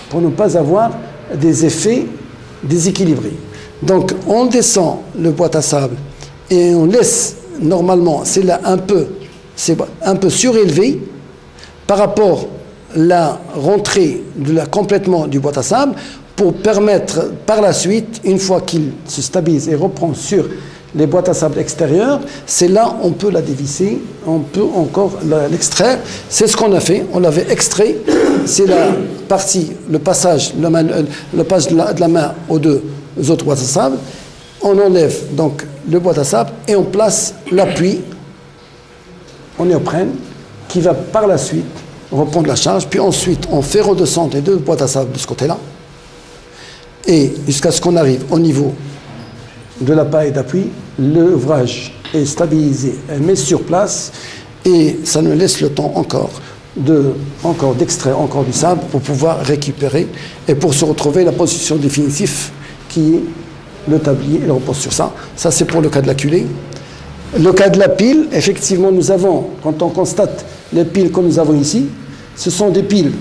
pour ne pas avoir des effets déséquilibrés. Donc on descend le boîte à sable et on laisse normalement, c'est là un peu surélevé par rapport à la rentrée complètement du boîte à sable pour permettre par la suite, une fois qu'il se stabilise et reprend sur les boîtes à sable extérieures, c'est là on peut la dévisser, on peut encore l'extraire. C'est ce qu'on a fait, on l'avait extrait, c'est la partie, le passage de la main aux deux autres boîtes à sable. On enlève donc le boîte à sable et on place l'appui en néoprène qui va par la suite reprendre la charge, puis ensuite on fait redescendre les deux boîtes à sable de ce côté-là et jusqu'à ce qu'on arrive au niveau de l'appareil d'appui, l'ouvrage est stabilisé, mis sur place et ça nous laisse le temps encore d'extraire encore du sable pour pouvoir récupérer et pour se retrouver la position définitive qui est le tablier, il repose sur ça. Ça c'est pour le cas de la culée. Le cas de la pile, effectivement nous avons, quand on constate les piles que nous avons ici, ce sont des piles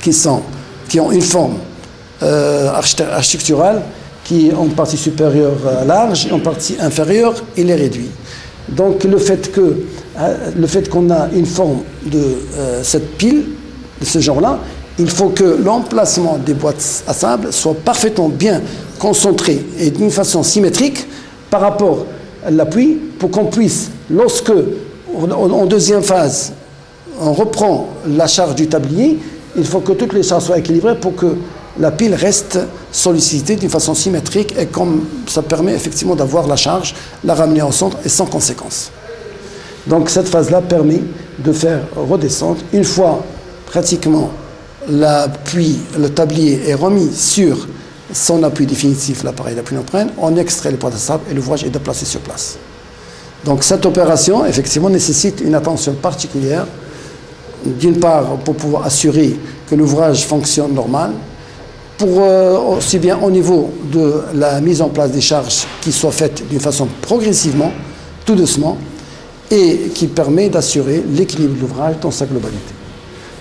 qui ont une forme architecturale qui est en partie supérieure large et en partie inférieure, il est réduit. Donc le fait qu'on a une forme de cette pile, de ce genre-là, il faut que l'emplacement des boîtes à sable soit parfaitement bien concentré et d'une façon symétrique par rapport à l'appui pour qu'on puisse, lorsque, en deuxième phase, on reprend la charge du tablier, il faut que toutes les charges soient équilibrées pour que la pile reste sollicitée d'une façon symétrique et comme ça permet effectivement d'avoir la charge, la ramener au centre et sans conséquence. Donc cette phase-là permet de faire redescendre. Une fois pratiquement l'appui, le tablier est remis sur son appui définitif, l'appareil d'appui néoprène, on extrait les boîtes à sable et l'ouvrage est déplacé sur place. Donc cette opération effectivement nécessite une attention particulière, d'une part pour pouvoir assurer que l'ouvrage fonctionne normal, pour aussi bien au niveau de la mise en place des charges qui soient faites d'une façon progressivement, tout doucement, et qui permet d'assurer l'équilibre de l'ouvrage dans sa globalité.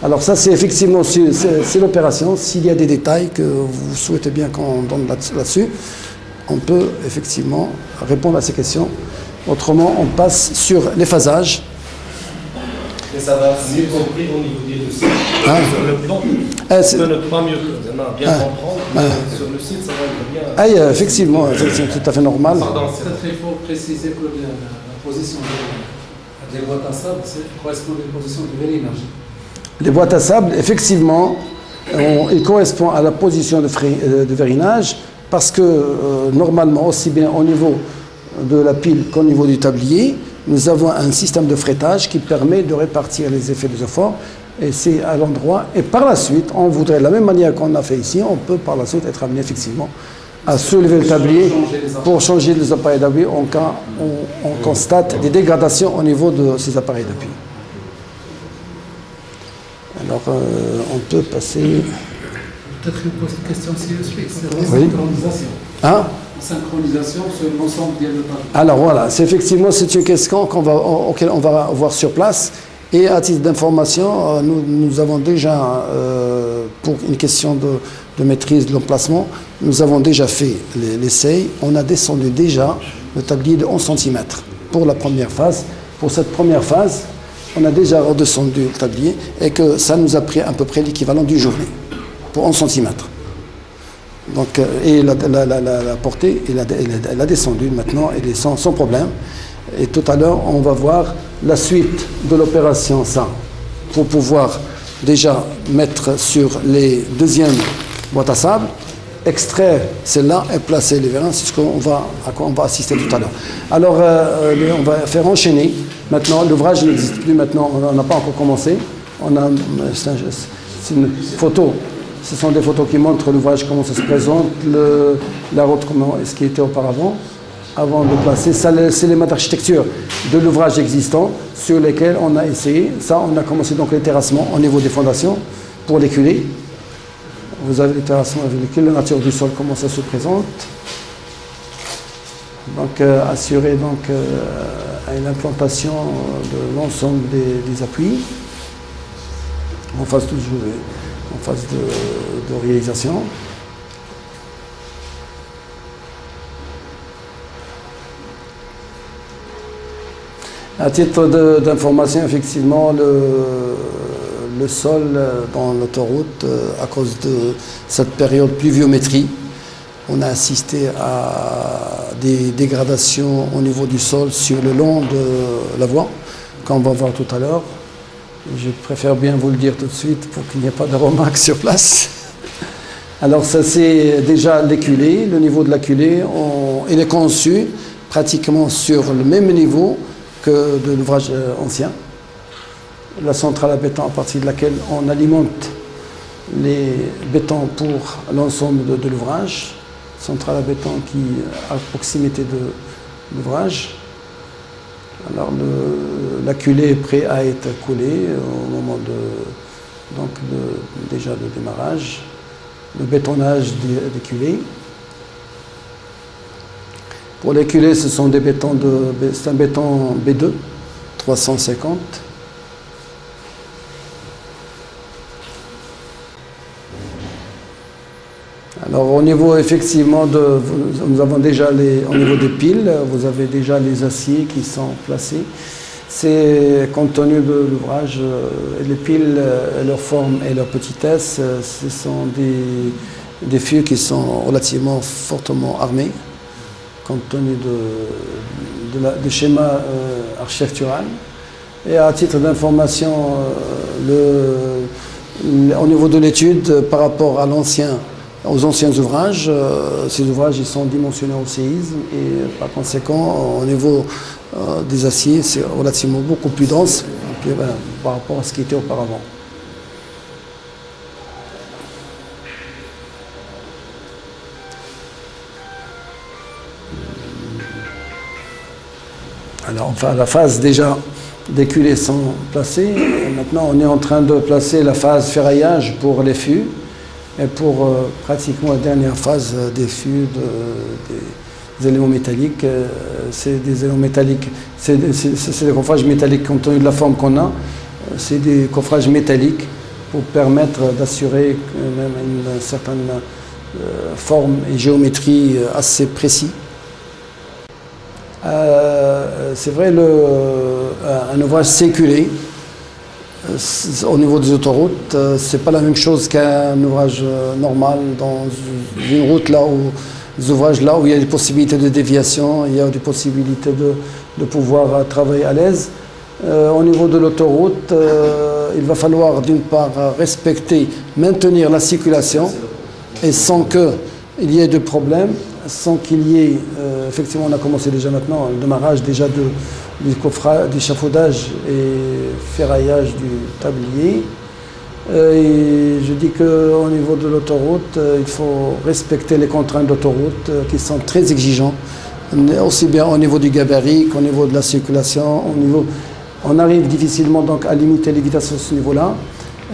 Alors ça c'est effectivement c'est l'opération. S'il y a des détails que vous souhaitez bien qu'on donne là-dessus, on peut effectivement répondre à ces questions. Autrement, on passe sur les phasages. Mais ça va mieux compris au niveau des dossiers. Sur le plan, ça ne peut pas mieux bien comprendre, mais sur le site, ça va être bien. Effectivement, c'est tout à fait normal. Pardon, il faut préciser que la position des boîtes à sable correspond à la position de vérinage. Les boîtes à sable, effectivement, ils correspondent à la position de vérinage parce que normalement, aussi bien au niveau de la pile qu'au niveau du tablier, nous avons un système de frettage qui permet de répartir les effets des efforts et c'est à l'endroit. Et par la suite, on voudrait, de la même manière qu'on a fait ici, on peut par la suite être amené effectivement à soulever le tablier pour changer les appareils d'appui en cas où on constate des dégradations au niveau de ces appareils d'appui. Alors, on peut passer... Peut-être une question si je suis, c'est la synchronisation. Hein? Synchronisation sur l'ensemble des tabliers. Alors voilà, c'est une question auquel on va voir sur place. Et à titre d'information, nous avons déjà, pour une question de maîtrise de l'emplacement, nous avons déjà fait l'essai. On a descendu déjà le tablier de 11 cm pour la première phase. Pour cette première phase, on a déjà redescendu le tablier et que ça nous a pris à peu près l'équivalent d'une journée pour 11 cm. Donc, et la portée, elle a descendu maintenant, elle est sans problème. Et tout à l'heure, on va voir la suite de l'opération, ça, pour pouvoir déjà mettre sur les deuxièmes boîtes à sable, extraire celle-là et placer les vérins. C'est à quoi on va assister tout à l'heure. Alors, on va faire enchaîner. Maintenant, l'ouvrage n'existe plus maintenant, on n'a pas encore commencé. C'est une photo. Ce sont des photos qui montrent l'ouvrage, comment ça se présente, la route, comment est-ce qu'il était auparavant, avant de placer. Ça, c'est les matériaux d'architecture de l'ouvrage existant sur lesquels on a essayé. Ça, on a commencé donc les terrassements au niveau des fondations pour les culées. Vous avez les terrassements avec lesquels la nature du sol, comment ça se présente. Donc, assurer donc, une implantation de l'ensemble des appuis. En face toujours en phase de réalisation. À titre d'information, effectivement, le sol dans l'autoroute, à cause de cette période pluviométrie, on a assisté à des dégradations au niveau du sol sur le long de la voie, comme on va voir tout à l'heure. Je préfère bien vous le dire tout de suite pour qu'il n'y ait pas de remarques sur place. Alors ça c'est déjà l'éculé, le niveau de l'éculé, il est conçu pratiquement sur le même niveau que de l'ouvrage ancien. La centrale à béton à partir de laquelle on alimente les bétons pour l'ensemble de l'ouvrage. Centrale à béton qui est à proximité de l'ouvrage. Alors l'acculé est prêt à être coulé au moment déjà de démarrage. Le bétonnage d'éculé. Pour l'éculé, ce sont des bétons c'est un béton B2 350. Alors au niveau effectivement nous avons déjà au niveau des piles, vous avez déjà les aciers qui sont placés. C'est compte tenu de l'ouvrage, les piles, leur forme et leur petitesse, ce sont des fûts qui sont relativement fortement armés, compte tenu du schéma architectural. Et à titre d'information, au niveau de l'étude, par rapport à aux anciens ouvrages, ces ouvrages ils sont dimensionnés au séisme et par conséquent, au niveau des aciers, c'est relativement beaucoup plus dense par rapport à ce qui était auparavant. Alors, enfin, la phase déjà d'éculés sont placées. Maintenant, on est en train de placer la phase ferraillage pour les fûts. Et pour pratiquement la dernière phase des fûts, des éléments métalliques, c'est des éléments métalliques, c'est des coffrages métalliques compte tenu de la forme qu'on a, c'est des coffrages métalliques pour permettre d'assurer même une certaine forme et géométrie assez précis. C'est vrai, un ouvrage séculé, au niveau des autoroutes, c'est pas la même chose qu'un ouvrage normal dans une route des ouvrages là où il y a des possibilités de déviation, il y a des possibilités de pouvoir travailler à l'aise. Au niveau de l'autoroute, il va falloir d'une part maintenir la circulation et sans qu'il y ait de problème, sans qu'il y ait, effectivement on a commencé déjà maintenant, le démarrage déjà d'échafaudage et ferraillage du tablier. Et je dis qu'au niveau de l'autoroute, il faut respecter les contraintes d'autoroute qui sont très exigeantes, aussi bien au niveau du gabarit qu'au niveau de la circulation. On arrive difficilement donc à limiter les vitesses à ce niveau-là.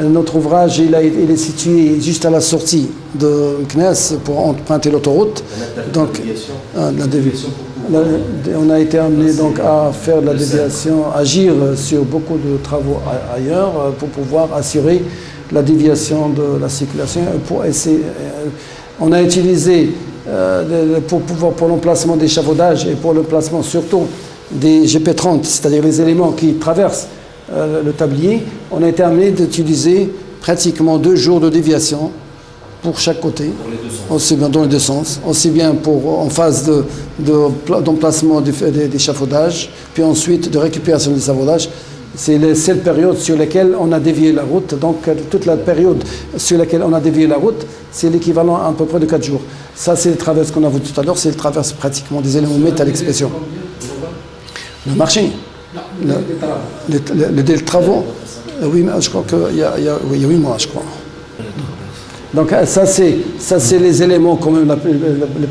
Notre ouvrage il est situé juste à la sortie de Meknès pour emprunter l'autoroute. Donc, la déviation. On a été amené donc à faire de la déviation, agir sur beaucoup de travaux ailleurs pour pouvoir assurer la déviation de la circulation. On a utilisé pour l'emplacement d'échafaudage et pour l'emplacement surtout des GP30, c'est-à-dire les éléments qui traversent le tablier, on a été amené d'utiliser pratiquement 2 jours de déviation pour chaque côté, aussi bien dans les deux sens, aussi bien en phase d'emplacement d'échafaudage, puis ensuite de récupération des échafaudages. C'est les seules périodes sur lesquelles on a dévié la route. Donc toute la période sur laquelle on a dévié la route, c'est l'équivalent à peu près de 4 jours. Ça, c'est les traverses qu'on a vu tout à l'heure, c'est les traverses pratiquement des éléments métalliques spéciaux. Le marché. Le délai de travaux, oui, je crois qu'il y a 8 mois, je crois. Donc ça c'est les éléments quand même,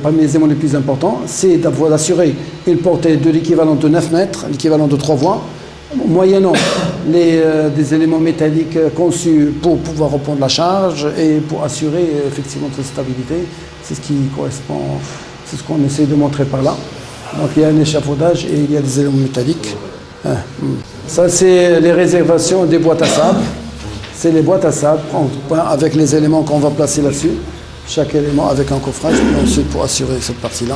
parmi les éléments les plus importants, c'est d'assurer une portée de l'équivalent de 9 mètres, l'équivalent de 3 voies, moyennant des éléments métalliques conçus pour pouvoir reprendre la charge et pour assurer effectivement cette stabilité. C'est ce qui correspond, c'est ce qu'on essaie de montrer par là. Donc il y a un échafaudage et il y a des éléments métalliques. Ça c'est les réservations des boîtes à sable. c'est les boîtes à sable, avec les éléments qu'on va placer là-dessus. Chaque élément avec un coffrage, et ensuite pour assurer cette partie-là.